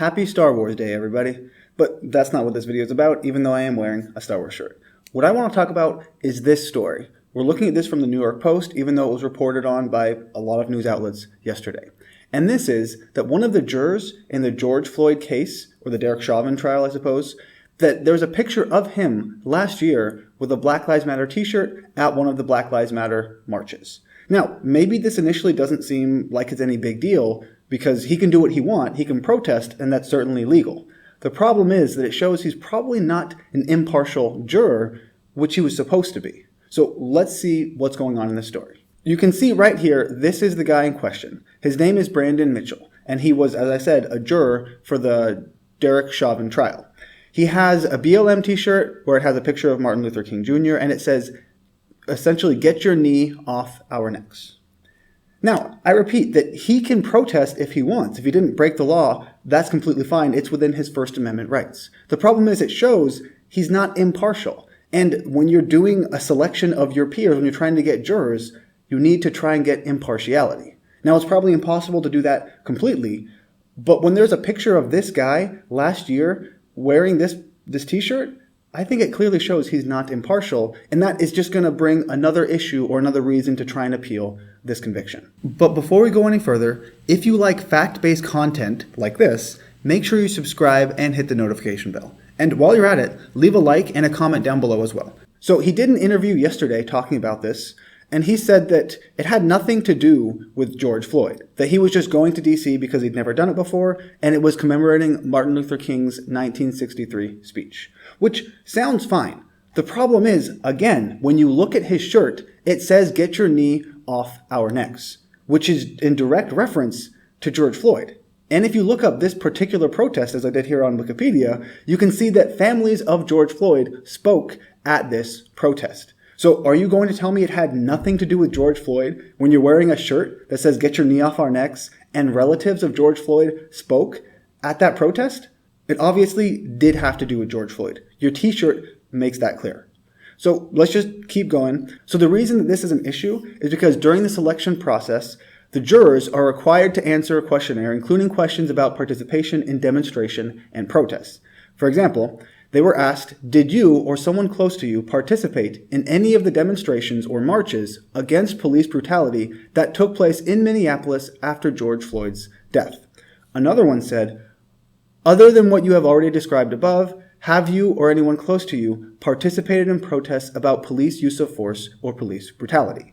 Happy Star Wars Day, everybody. But that's not what this video is about, even though I am wearing a Star Wars shirt. What I want to talk about is this story. We're looking at this from the New York Post, even though it was reported on by a lot of news outlets yesterday. And this is that one of the jurors in the George Floyd case, or the Derek Chauvin Trial, I suppose, that there was a picture of him last year with a Black Lives Matter t-shirt at one of the Black Lives Matter marches. Now, maybe this initially doesn't seem like it's any big deal because he can do what he wants, he can protest, and that's certainly legal. The problem is that it shows he's probably not an impartial juror, which he was supposed to be. So let's see what's going on in this story. You can see right here, this is the guy in question. His name is Brandon Mitchell, and he was, as I said, a juror for the Derek Chauvin Trial. He has a BLM t-shirt where it has a picture of Martin Luther King Jr., and it says, essentially, get your knee off our necks. Now, I repeat that he can protest if he wants. If he didn't break the law, that's completely fine. It's within his First Amendment rights. The problem is it shows he's not impartial. And when you're doing a selection of your peers, when you're trying to get jurors, you need to try and get impartiality. Now, it's probably impossible to do that completely, but when there's a picture of this guy last year wearing this t-shirt, I think it clearly shows he's not impartial, and that is just going to bring another issue or another reason to try and appeal this conviction. But before we go any further, if you like fact-based content like this, make sure you subscribe and hit the notification bell. And while you're at it, leave a like and a comment down below as well. So he did an interview yesterday talking about this, and he said that it had nothing to do with George Floyd, that he was just going to DC because he'd never done it before, and it was commemorating Martin Luther King's 1963 speech, which sounds fine. The problem is, again, when you look at his shirt, it says, get your knee off our necks, which is in direct reference to George Floyd. And if you look up this particular protest, as I did here on Wikipedia, you can see that families of George Floyd spoke at this protest. So are you going to tell me it had nothing to do with George Floyd when you're wearing a shirt that says, get your knee off our necks, and relatives of George Floyd spoke at that protest? It obviously did have to do with George Floyd. Your t-shirt makes that clear. So let's just keep going. So the reason that this is an issue is because during the selection process, the jurors are required to answer a questionnaire, including questions about participation in demonstration and protests. For example, they were asked, did you or someone close to you participate in any of the demonstrations or marches against police brutality that took place in Minneapolis after George Floyd's death? Another one said, other than what you have already described above, have you or anyone close to you participated in protests about police use of force or police brutality?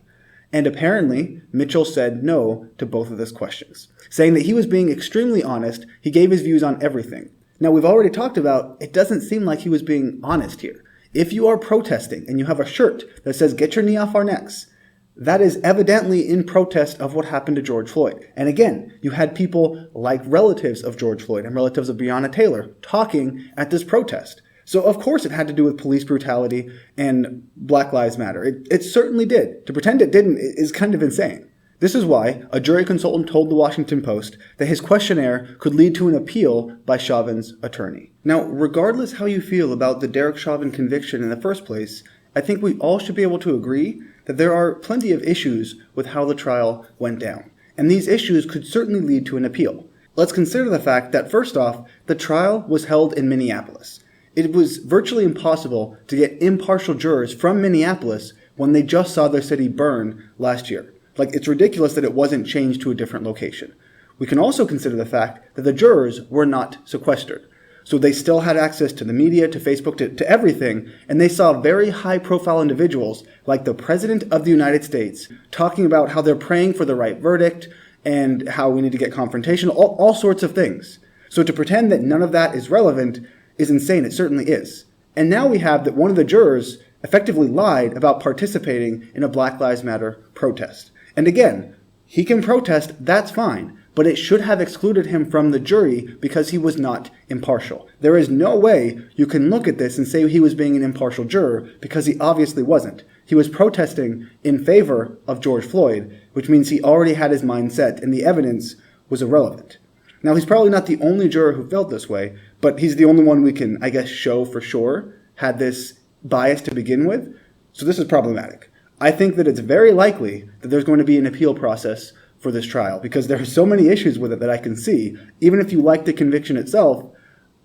And apparently, Mitchell said no to both of those questions, saying that he was being extremely honest. He gave his views on everything. Now, we've already talked about, it doesn't seem like he was being honest here. If you are protesting and you have a shirt that says, get your knee off our necks, that is evidently in protest of what happened to George Floyd. And again, you had people like relatives of George Floyd and relatives of Breonna Taylor talking at this protest. So of course it had to do with police brutality and Black Lives Matter. It certainly did. To pretend it didn't is kind of insane. This is why a jury consultant told the Washington Post that his questionnaire could lead to an appeal by Chauvin's attorney. Now, regardless how you feel about the Derek Chauvin conviction in the first place, I think we all should be able to agree that there are plenty of issues with how the trial went down. And these issues could certainly lead to an appeal. Let's consider the fact that, first off, the trial was held in Minneapolis. It was virtually impossible to get impartial jurors from Minneapolis when they just saw their city burn last year. Like, it's ridiculous that it wasn't changed to a different location. We can also consider the fact that the jurors were not sequestered. So they still had access to the media, to Facebook, to everything, and they saw very high-profile individuals like the President of the United States talking about how they're praying for the right verdict and how we need to get confrontation, all sorts of things. So to pretend that none of that is relevant is insane. It certainly is. And now we have that one of the jurors effectively lied about participating in a Black Lives Matter protest. And again, he can protest, that's fine, but it should have excluded him from the jury because he was not impartial. There is no way you can look at this and say he was being an impartial juror because he obviously wasn't. He was protesting in favor of George Floyd, which means he already had his mind set and the evidence was irrelevant. Now, he's probably not the only juror who felt this way, but he's the only one we can, I guess, show for sure had this bias to begin with. So this is problematic. I think that it's very likely that there's going to be an appeal process for this trial because there are so many issues with it that I can see. Even if you like the conviction itself,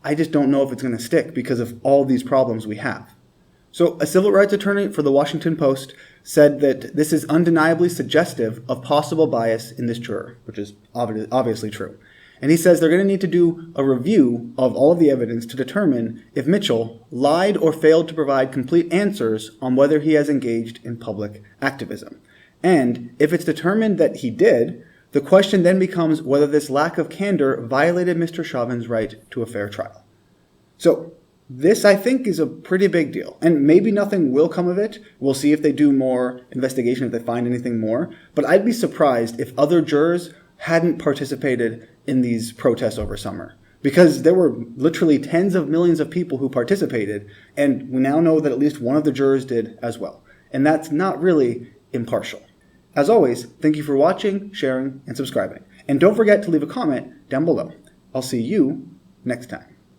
I just don't know if it's going to stick because of all these problems we have. So a civil rights attorney for the Washington Post said that this is undeniably suggestive of possible bias in this juror, which is obviously true. And he says they're going to need to do a review of all of the evidence to determine if Mitchell lied or failed to provide complete answers on whether he has engaged in public activism. And if it's determined that he did, the question then becomes whether this lack of candor violated Mr. Chauvin's right to a fair trial. So this, I think, is a pretty big deal. And maybe nothing will come of it. We'll see if they do more investigation, if they find anything more. But I'd be surprised if other jurors hadn't participated in these protests over summer, because there were literally tens of millions of people who participated, and we now know that at least one of the jurors did as well. And that's not really impartial. As always, thank you for watching, sharing, and subscribing. And don't forget to leave a comment down below. I'll see you next time.